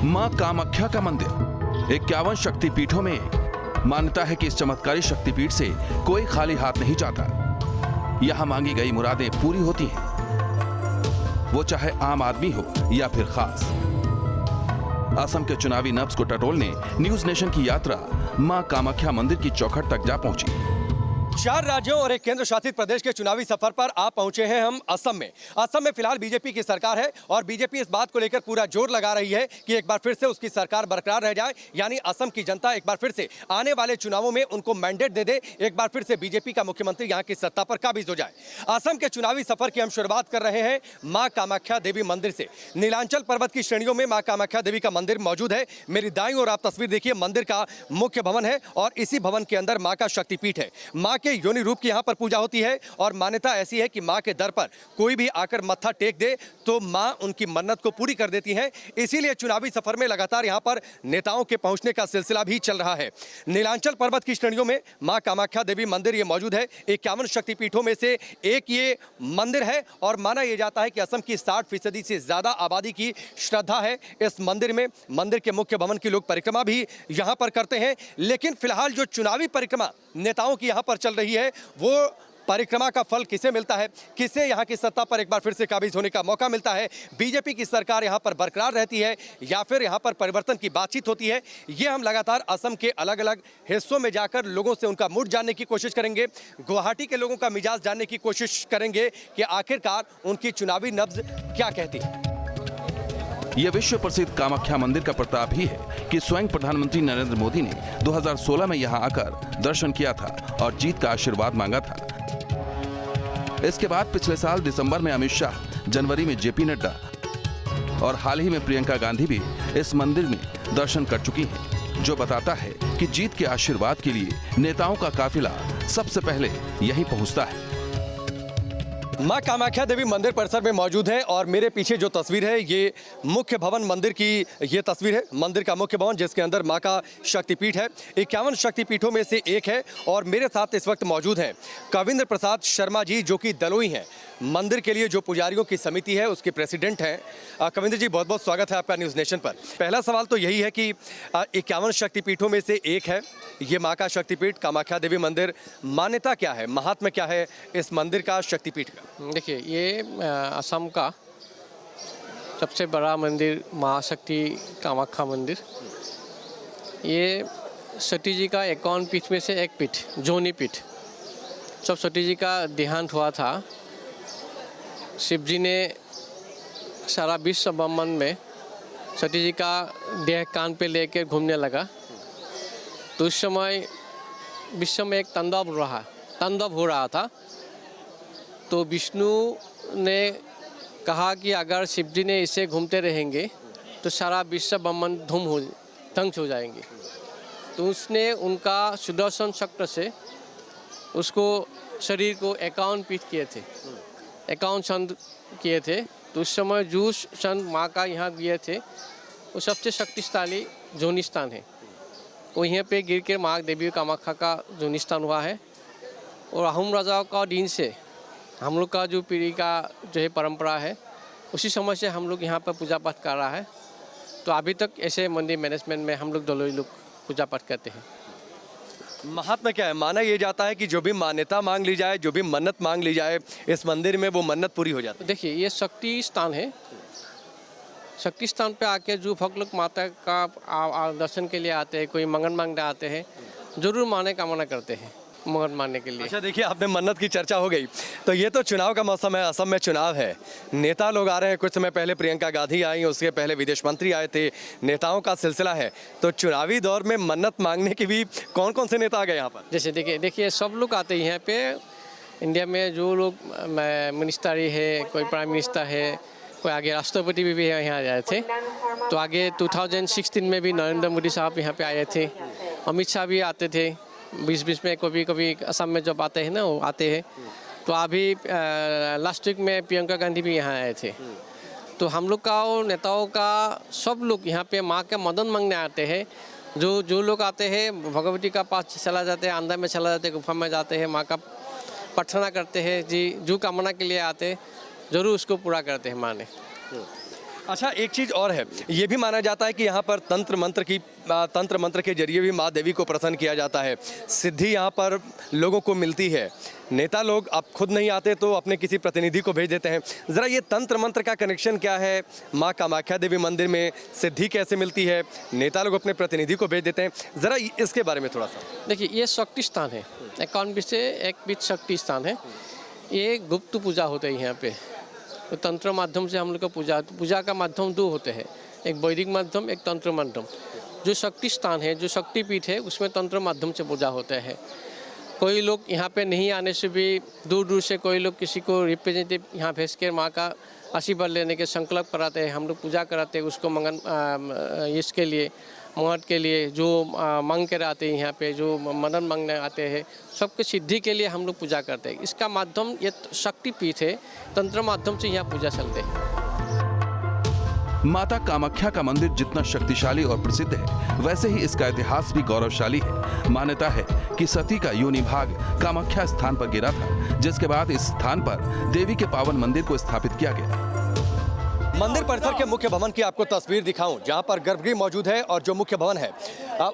मां कामाख्या का मंदिर 51 शक्तिपीठों में एक। मान्यता है कि इस चमत्कारी शक्तिपीठ से कोई खाली हाथ नहीं जाता। यहां मांगी गई मुरादें पूरी होती हैं, वो चाहे आम आदमी हो या फिर खास। असम के चुनावी नब्ज को टटोलने न्यूज नेशन की यात्रा मां कामाख्या मंदिर की चौखट तक जा पहुंची। 4 राज्यों और एक केंद्र शासित प्रदेश के चुनावी सफर पर आप पहुंचे हैं हम असम में। असम में फिलहाल बीजेपी की सरकार है और बीजेपी इस बात को लेकर पूरा जोर लगा रही है कि एक बार फिर से उसकी सरकार बरकरार रह जाए, यानी असम की जनता एक बार फिर से आने वाले चुनावों में उनको मैंडेट दे दे, एक बार फिर से बीजेपी का मुख्यमंत्री यहां की सत्ता पर काबिज हो जाए। असम के चुनावी सफर की हम शुरुआत कर रहे हैं मां कामाख्या देवी मंदिर से। नीलांचल पर्वत की श्रेणियों में मां कामाख्या देवी का मंदिर मौजूद है। मेरी दाईं ओर आप तस्वीर देखिए, मंदिर का मुख्य भवन है और इसी भवन के अंदर मां का शक्तिपीठ है। मां के योनि रूप की यहां पर पूजा होती है और मान्यता ऐसी है कि मां के दर पर कोई भी आकर मत्था टेक दे तो मां उनकी मन्नत को पूरी कर देती हैं। इसीलिए चुनावी सफर में लगातार यहां पर नेताओं के पहुंचने का सिलसिला भी चल रहा है। नीलांचल पर्वत की श्रेणियों में मां कामाख्या देवी मंदिर ये मौजूद है। 51 शक्तिपीठों में से एक ये मंदिर है और माना यह जाता है कि असम की 60% से ज्यादा आबादी की श्रद्धा है इस मंदिर में। मंदिर के मुख्य भवन की लोग परिक्रमा भी यहां पर करते हैं, लेकिन फिलहाल जो चुनावी परिक्रमा नेताओं की यहां पर चल रही है, वो परिक्रमा का फल किसे मिलता है, किसे यहां की सत्ता पर एक बार फिर से काबिज होने का मौका मिलता है, बीजेपी की सरकार यहां पर बरकरार रहती है या फिर यहां पर परिवर्तन की बातचीत होती है, ये हम लगातार असम के अलग अलग हिस्सों में जाकर लोगों से उनका मूड जानने की कोशिश करेंगे। गुवाहाटी के लोगों का मिजाज जानने की कोशिश करेंगे कि आखिरकार उनकी चुनावी नब्ज क्या कहती है। यह विश्व प्रसिद्ध कामाख्या मंदिर का प्रताप ही है कि स्वयं प्रधानमंत्री नरेंद्र मोदी ने 2016 में यहां आकर दर्शन किया था और जीत का आशीर्वाद मांगा था। इसके बाद पिछले साल दिसंबर में अमित शाह, जनवरी में जेपी नड्डा और हाल ही में प्रियंका गांधी भी इस मंदिर में दर्शन कर चुकी हैं, जो बताता है कि जीत के आशीर्वाद के लिए नेताओं का काफिला सबसे पहले यहीं पहुंचता है। मां कामाख्या देवी मंदिर परिसर में मौजूद है और मेरे पीछे जो तस्वीर है ये मुख्य भवन मंदिर की ये तस्वीर है। मंदिर का मुख्य भवन जिसके अंदर मां का शक्तिपीठ है, 51 शक्तिपीठों में से एक है और मेरे साथ इस वक्त मौजूद हैं कविंद्र प्रसाद शर्मा जी, जो कि दलोई हैं। मंदिर के लिए जो पुजारियों की समिति है उसके प्रेसिडेंट हैं। कविंद्र जी, बहुत बहुत स्वागत है आपका न्यूज़ नेशन पर। पहला सवाल तो यही है कि 51 शक्तिपीठों में से एक है ये मां का शक्तिपीठ कामाख्या देवी मंदिर, मान्यता क्या है, महात्म्य क्या है इस मंदिर का, शक्तिपीठ का? देखिए, ये असम का सबसे बड़ा मंदिर महाशक्ति कामाख्या मंदिर, ये सती जी का 51 पीठ में से एक पीठ, जोनी पीठ। जब सती जी का देहांत हुआ था, शिव जी ने सारा विश्व ब्रह्मांड में सती जी का देह कान पे लेकर घूमने लगा, तो उस समय विश्व में एक तांडव हो रहा था। तो विष्णु ने कहा कि अगर शिव जी ने इसे घूमते रहेंगे तो सारा विश्व ब्रह्मांड ध्वंस हो जाएंगे। तो उसने उनका सुदर्शन चक्र से उसको शरीर को 51 पीठ किए थे, 51 संत किए थे। तो उस समय जो संत माँ का यहाँ गए थे वो सबसे शक्तिशाली जोनी स्थान है, वो यहाँ पे गिर के माँ देवी कामाख्या का जोनी स्थान हुआ है। और अहोम राजाओं का दिन से हम लोग का जो पीढ़ी का जो है परंपरा है, उसी समय से हम लोग यहाँ पर पूजा पाठ कर रहा है। तो अभी तक ऐसे मंदिर मैनेजमेंट में हम लोग दलोई लोग पूजा पाठ करते हैं। महात्मा क्या है? माना यह जाता है कि जो भी मान्यता मांग ली जाए, जो भी मन्नत मांग ली जाए इस मंदिर में, वो मन्नत पूरी हो जाती है। देखिए, ये शक्ति स्थान है। शक्ति स्थान पे आके जो भक्त लोग माता का दर्शन के लिए आते हैं, कोई मंगन मांगने आते हैं, जरूर माने कामना करते हैं मंगन मानने के लिए। अच्छा, देखिए, आपने मन्नत की चर्चा हो गई, तो ये तो चुनाव का मौसम है, असम में चुनाव है, नेता लोग आ रहे हैं। कुछ समय पहले प्रियंका गांधी आई, उसके पहले विदेश मंत्री आए थे, नेताओं का सिलसिला है। तो चुनावी दौर में मन्नत मांगने की भी कौन कौन से नेता आ गए यहाँ पर? जैसे देखिए सब लोग आते हैं यहाँ पे। इंडिया में जो लोग मिनिस्टर है, कोई प्राइम मिनिस्टर है, कोई आगे राष्ट्रपति भी यहाँ आए थे। तो आगे 2016 में भी नरेंद्र मोदी साहब यहाँ पे आए थे, अमित शाह भी आते थे बीच में, कभी असम में जब आते हैं ना वो आते हैं। तो अभी लास्ट वीक में प्रियंका गांधी भी यहाँ आए थे। तो हम लोग का और नेताओं का सब लोग यहाँ पे माँ के मदद मांगने आते हैं। जो लोग आते हैं भगवती का पास चला जाते हैं, अंदर में चला जाते हैं, गुफा में जाते हैं, माँ का प्रार्थना करते हैं जी, जो कामना के लिए आते हैं जरूर उसको पूरा करते हैं माँ ने। अच्छा, एक चीज़ और है, ये भी माना जाता है कि यहाँ पर तंत्र मंत्र के जरिए भी माँ देवी को प्रसन्न किया जाता है, सिद्धि यहाँ पर लोगों को मिलती है। नेता लोग अब खुद नहीं आते तो अपने किसी प्रतिनिधि को भेज देते हैं। ज़रा ये तंत्र मंत्र का कनेक्शन क्या है, माँ कामाख्या देवी मंदिर में सिद्धि कैसे मिलती है, नेता लोग अपने प्रतिनिधि को भेज देते हैं, ज़रा इसके बारे में थोड़ा सा। देखिए, ये शक्ति स्थान है, 51 पीठ से एक पीठ शक्ति स्थान है। ये गुप्त पूजा होते हैं यहाँ पे, तो तंत्र माध्यम से हम लोग का पूजा का माध्यम दो होते हैं, एक वैदिक माध्यम, एक तंत्र माध्यम। जो शक्ति स्थान है, जो शक्ति पीठ है, उसमें तंत्र माध्यम से पूजा होते हैं। कोई लोग यहाँ पे नहीं आने से भी दूर दूर से कोई लोग किसी को रिप्रेजेंटेटिव यहाँ भेज कर माँ का आशीर्वाद लेने के संकल्प कराते हैं, हम लोग पूजा कराते हैं उसको इसके लिए मौत के लिए जो मांग कर आते हैं, यहाँ पे जो मदन मांगने आते हैं, सबके सिद्धि के लिए हम लोग पूजा करते हैं। इसका माध्यम ये शक्ति पीठ है, तंत्र माध्यम से यहाँ पूजा चलते हैं। माता कामाख्या का मंदिर जितना शक्तिशाली और प्रसिद्ध है, वैसे ही इसका इतिहास भी गौरवशाली है। मान्यता है कि सती का योनि भाग कामाख्या स्थान पर गिरा था, जिसके बाद इस स्थान पर देवी के पावन मंदिर को स्थापित किया गया। मंदिर परिसर के मुख्य भवन की आपको तस्वीर दिखाऊं, जहां पर गर्भगृह मौजूद है और जो मुख्य भवन है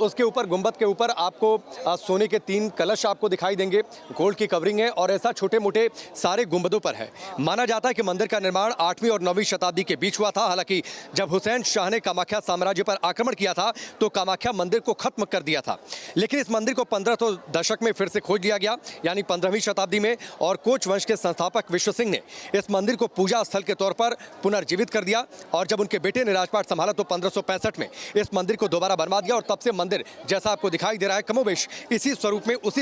उसके ऊपर गुंबद के ऊपर आपको सोने के 3 कलश आपको दिखाई देंगे, गोल्ड की कवरिंग है और ऐसा छोटे मोटे सारे गुंबदों पर है। माना जाता है कि मंदिर का निर्माण 8वीं और 9वीं शताब्दी के बीच हुआ था। हालांकि जब हुसैन शाह ने कामाख्या साम्राज्य पर आक्रमण किया था तो कामाख्या मंदिर को खत्म कर दिया था, लेकिन इस मंदिर को 1500 दशक में फिर से खोज लिया गया, यानी 15वीं शताब्दी में, और कोच वंश के संस्थापक विश्व सिंह ने इस मंदिर को पूजा स्थल के तौर पर पुनर्जीवित कर दिया। और जब उनके बेटे ने राजपाट संभाला तो 1565 में इस मंदिर को दोबारा बनवा दिया और तब से मंदिर जैसा आपको दिखाई दे रहा है कमोबेश उसी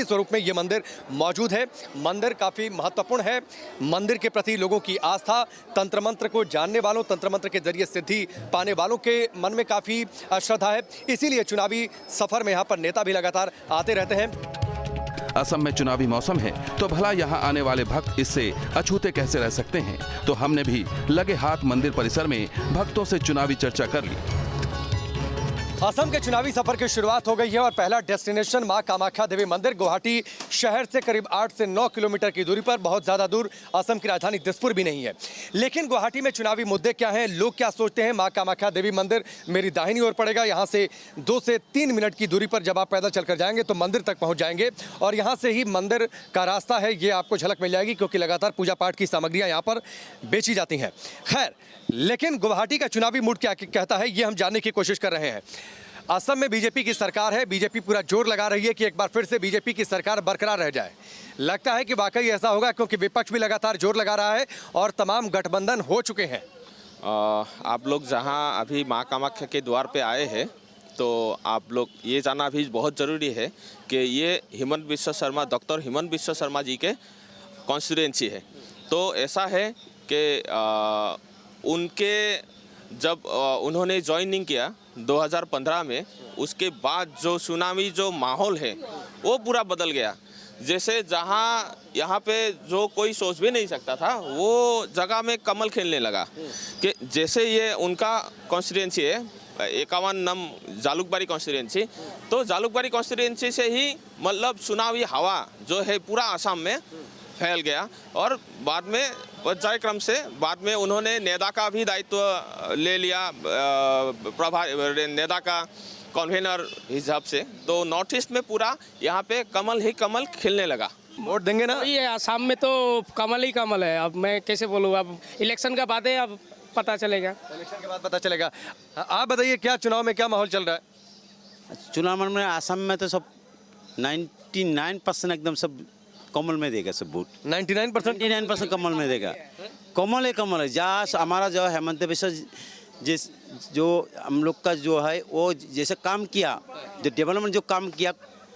स्वरूप में ये मंदिर मौजूद है। मंदिर काफ़ी महत्वपूर्ण है। मंदिर के प्रति लोगों की आस्था, तंत्र मंत्र को जानने वालों, तंत्र मंत्र के जरिए सिद्धि पाने वालों के मन में काफ़ी श्रद्धा है। इसीलिए चुनावी सफर में यहाँ पर नेता भी लगातार आते रहते हैं। असम में चुनावी मौसम है तो भला यहाँ आने वाले भक्त इससे अछूते कैसे रह सकते हैं, तो हमने भी लगे हाथ मंदिर परिसर में भक्तों से चुनावी चर्चा कर ली। असम के चुनावी सफर की शुरुआत हो गई है और पहला डेस्टिनेशन मां कामाख्या देवी मंदिर गुवाहाटी शहर से करीब 8 से 9 किलोमीटर की दूरी पर, बहुत ज़्यादा दूर असम की राजधानी दिसपुर भी नहीं है। लेकिन गुवाहाटी में चुनावी मुद्दे क्या हैं, लोग क्या सोचते हैं। मां कामाख्या देवी मंदिर मेरी दाहिनी ओर पड़ेगा, यहाँ से 2 से 3 मिनट की दूरी पर जब आप पैदल चलकर जाएंगे तो मंदिर तक पहुँच जाएंगे और यहाँ से ही मंदिर का रास्ता है, ये आपको झलक मिल जाएगी क्योंकि लगातार पूजा पाठ की सामग्रियाँ यहाँ पर बेची जाती हैं। खैर, लेकिन गुवाहाटी का चुनावी मूड क्या कहता है, ये हम जानने की कोशिश कर रहे हैं। असम में बीजेपी की सरकार है, बीजेपी पूरा जोर लगा रही है कि एक बार फिर से बीजेपी की सरकार बरकरार रह जाए। लगता है कि वाकई ऐसा होगा क्योंकि विपक्ष भी लगातार जोर लगा रहा है और तमाम गठबंधन हो चुके हैं। आप लोग जहां अभी मां कामाख्या के द्वार पे आए हैं तो आप लोग ये जानना भी बहुत ज़रूरी है कि ये हिमंत बिस्वा शर्मा, डॉक्टर हिमंत बिस्वा शर्मा जी के कॉन्स्टिट्यूएंसी है। तो ऐसा है कि उनके जब उन्होंने ज्वाइनिंग किया 2015 में, उसके बाद जो सुनामी जो माहौल है वो पूरा बदल गया। जैसे जहाँ यहाँ पे जो कोई सोच भी नहीं सकता था वो जगह में कमल खेलने लगा। कि जैसे ये उनका कॉन्स्टिट्यूएंसी है 51 नम जालुकबारी कॉन्स्टिट्यूएंसी, तो जालुकबारी कॉन्स्टिट्यूएंसी से ही मतलब चुनावी हवा जो है पूरा असम में फैल गया। और बाद में पर्यायक्रम से बाद में उन्होंने नेता का भी दायित्व ले लिया, नेता का कन्वेनर हिसाब से। तो नॉर्थ ईस्ट में पूरा यहाँ पे कमल ही कमल खिलने लगा। वोट देंगे ना? ये आसाम में तो कमल ही कमल है। अब मैं कैसे बोलूँ, अब इलेक्शन का बाद है, अब पता चलेगा। इलेक्शन के बाद पता चलेगा। आप बताइए क्या चुनाव में क्या माहौल चल रहा है? चुनाव में आसाम में तो सब 99% एकदम सब कमल में देगा सब वोट। 99% कमल में देगा। कमल है जहाँ हमारा जो हेमंत बिस्वा जिस जो हम लोग का जो है वो जैसे काम किया, जो डेवलपमेंट जो काम किया,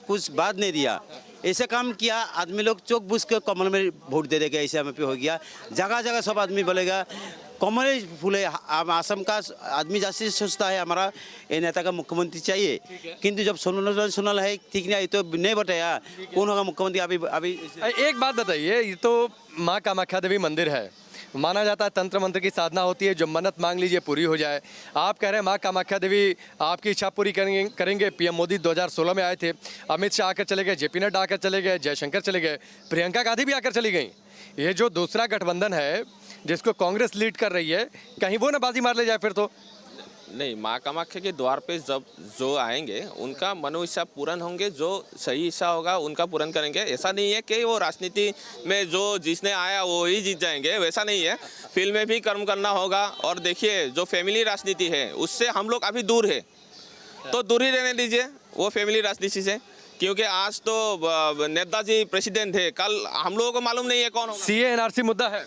कुछ बात नहीं दिया, ऐसे काम किया, आदमी लोग चौक बुझ के कमल में वोट दे देगा। ऐसे हमें पे हो गया, जगह जगह सब आदमी बोलेगा कमल फूले। असम का आदमी जैसे सोचता है हमारा ये नेता का मुख्यमंत्री चाहिए, किंतु जब सुनल है ठीक नहीं तो नहीं बताया कौन होगा मुख्यमंत्री। अभी एक बात बताइए, ये तो माँ कामाख्या देवी मंदिर है, माना जाता है तंत्र मंत्र की साधना होती है, जो मन्नत मांग लीजिए पूरी हो जाए। आप कह रहे हैं माँ कामाख्या देवी आपकी इच्छा पूरी करेंगे। पीएम मोदी 2016 में आए थे, अमित शाह आकर चले गए, जेपी नड्डा आकर चले गए, जयशंकर चले गए, प्रियंका गांधी भी आकर चली गई। ये जो दूसरा गठबंधन है जिसको कांग्रेस लीड कर रही है, कहीं वो ना बाजी मार ले जाए फिर तो। नहीं, माँ कामाख्या के द्वार पे जब जो आएंगे उनका मनोइच्छा पूर्ण होंगे, जो सही इच्छा होगा उनका पूर्ण करेंगे। ऐसा नहीं है कि वो राजनीति में जो जिसने आया वो ही जीत जाएंगे, वैसा नहीं है। फील्ड में भी कर्म करना होगा। और देखिए, जो फैमिली राजनीति है उससे हम लोग अभी दूर है, तो दूर ही रहने दीजिए वो फैमिली राजनीति से, क्योंकि आज तो नेताजी प्रेसिडेंट है, कल हम लोगों को मालूम नहीं है कौन होगा। CA/NRC मुद्दा है?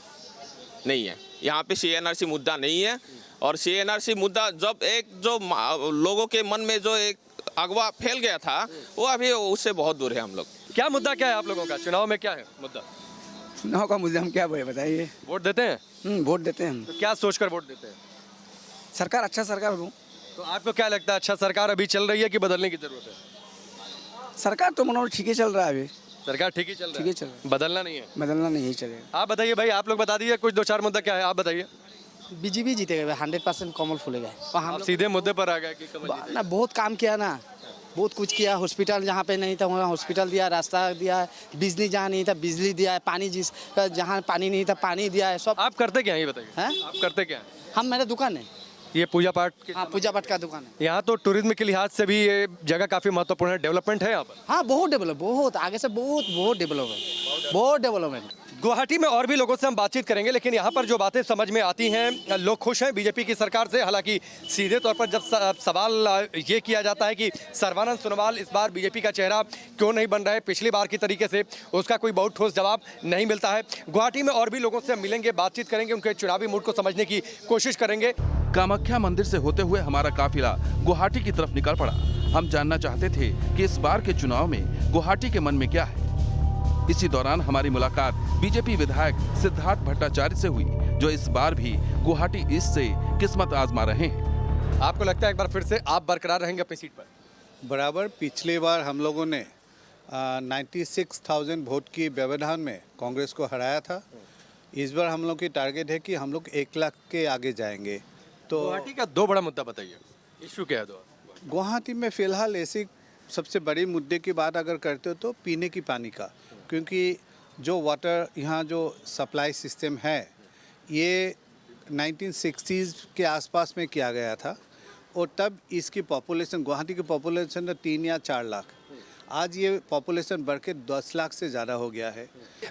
नहीं है, यहाँ पे CA/NRC मुद्दा नहीं है। और CA/NRC मुद्दा जब एक जो लोगों के मन में जो एक अगवा फैल गया था, वो अभी उससे बहुत दूर है हम लोग। क्या मुद्दा क्या है आप लोगों का चुनाव में, क्या है मुद्दा? चुनाव का मुद्दा हम क्या बोले बताइए। वोट देते हैं? वोट देते हैं हम। तो क्या सोचकर वोट देते हैं? सरकार अच्छा सरकार हो। तो आपको क्या लगता है, अच्छा सरकार अभी चल रही है कि बदलने की जरूरत है? सरकार तो मनोज ठीक ही चल रहा है अभी। सरकार ठीक ही चल रहा ठीक है, ही चल रहा है। बदलना नहीं है। बदलना नहीं चलेगा। आप बताइए भाई, आप लोग बता दीजिए कुछ 2-4 मुद्दा क्या है, आप बताइए। बीजेपी जीतेगा, 100% कमल फूलेगा। और हम आप सीधे मुद्दे पर आ गए कि कमल जीतेगा। ना बहुत काम किया ना, बहुत कुछ किया। हॉस्पिटल जहाँ पे नहीं था वहाँ हॉस्पिटल दिया, रास्ता दिया, बिजली जहाँ नहीं था बिजली दिया है, पानी जिस जहाँ पानी नहीं था पानी दिया है, सब। आप करते क्या है ये बताइए? हैं? आप करते क्या है? हम मेरा दुकान है, ये पूजा पाठ के हाँ पूजा पाठ का दुकान है। यहाँ तो टूरिज्म के लिहाज से भी ये जगह काफी महत्वपूर्ण है, डेवलपमेंट है यहाँ पर। हाँ बहुत डेवलप, बहुत आगे से बहुत डेवलपमेंट, बहुत डेवलपमेंट। गुवाहाटी में और भी लोगों से हम बातचीत करेंगे, लेकिन यहाँ पर जो बातें समझ में आती हैं, लोग खुश हैं बीजेपी की सरकार से। हालांकि सीधे तौर पर जब सवाल ये किया जाता है कि सर्बानंद सोनोवाल इस बार बीजेपी का चेहरा क्यों नहीं बन रहा है पिछली बार की तरीके से, उसका कोई बहुत ठोस जवाब नहीं मिलता है। गुवाहाटी में और भी लोगों से हम मिलेंगे, बातचीत करेंगे, उनके चुनावी मूड को समझने की कोशिश करेंगे। कामाख्या मंदिर से होते हुए हमारा काफिला गुवाहाटी की तरफ निकल पड़ा। हम जानना चाहते थे कि इस बार के चुनाव में गुवाहाटी के मन में क्या है। इसी दौरान हमारी मुलाकात बीजेपी विधायक सिद्धार्थ भट्टाचार्य से हुई, जो इस बार भी गुवाहाटी ईस्ट से किस्मत आजमा रहे हैं। आपको लगता है एक बार फिर से आप बरकरार रहेंगे अपनी सीट पर? बराबर पिछले बार हम लोगों ने 96,000 वोट की व्यवधान में कांग्रेस को हराया था। इस बार हम लोग की टारगेट है कि हम लोग 1 लाख के आगे जाएंगे। तो गुवाहाटी का 2 बड़ा मुद्दा बताइए, इशू क्या है 2? गुवाहाटी में फ़िलहाल ऐसी सबसे बड़ी मुद्दे की बात अगर करते हो तो पीने की पानी का, क्योंकि जो वाटर यहाँ जो सप्लाई सिस्टम है ये 1960s के आसपास में किया गया था, और तब इसकी पॉपुलेशन, गुवाहाटी की पॉपुलेशन 3 या 4 लाख, आज ये पॉपुलेशन बढ़ के 10 लाख से ज़्यादा हो गया है।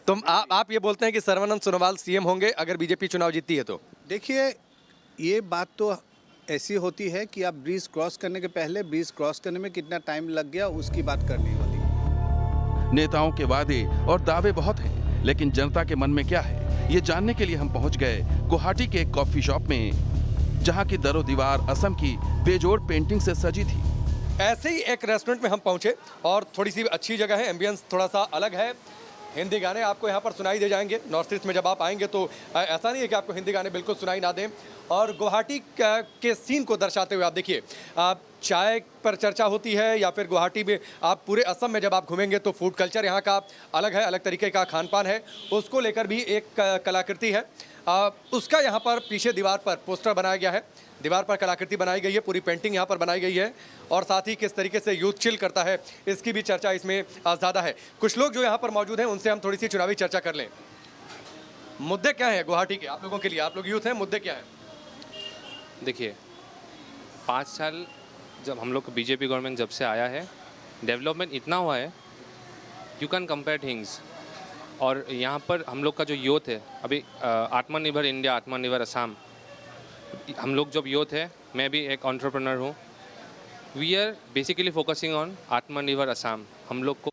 तो आप ये बोलते हैं कि सर्बानंद सोनोवाल सीएम होंगे अगर बीजेपी चुनाव जीतती है तो? देखिए, ये बात तो ऐसी होती है कि आप ब्रिज क्रॉस करने के पहले ब्रिज क्रॉस करने में कितना टाइम लग गया उसकी बात करनी होती। नेताओं के वादे और दावे बहुत हैं, लेकिन जनता के मन में क्या है ये जानने के लिए हम पहुंच गए गुवाहाटी के एक कॉफी शॉप में, जहां की दरो दीवार असम की बेजोड़ पेंटिंग से सजी थी। ऐसे ही एक रेस्टोरेंट में हम पहुंचे और थोड़ी सी अच्छी जगह है, एम्बियंस थोड़ा सा अलग है। हिंदी गाने आपको यहाँ पर सुनाई दे जाएंगे। नॉर्थ ईस्ट में जब आप आएंगे तो ऐसा नहीं है कि आपको हिंदी गाने बिल्कुल सुनाई ना दें। और गुवाहाटी के सीन को दर्शाते हुए आप देखिए, चाय पर चर्चा होती है या फिर गुवाहाटी में आप पूरे असम में जब आप घूमेंगे तो फूड कल्चर यहाँ का अलग है, अलग तरीके का खान पान है, उसको लेकर भी एक कलाकृति है। उसका यहाँ पर पीछे दीवार पर पोस्टर बनाया गया है, दीवार पर कलाकृति बनाई गई है, पूरी पेंटिंग यहाँ पर बनाई गई है, और साथ ही किस तरीके से यूथ चिल करता है इसकी भी चर्चा इसमें ज़्यादा है। कुछ लोग जो यहाँ पर मौजूद हैं उनसे हम थोड़ी सी चुनावी चर्चा कर लें। मुद्दे क्या हैं गुवाहाटी के आप लोगों के लिए? आप लोग यूथ हैं, मुद्दे क्या हैं? देखिए, 5 साल जब हम लोग का बीजेपी गवर्नमेंट जब से आया है, डेवलपमेंट इतना हुआ है, यू कैन कंपेयर थिंग्स। और यहाँ पर हम लोग का जो यूथ है अभी, आत्मनिर्भर इंडिया, आत्मनिर्भर असम, हम लोग जब यूथ है, मैं भी एक एंटरप्रेन्योर हूँ, we are basically focusing on आत्मनिर्भर असम। हम लोग को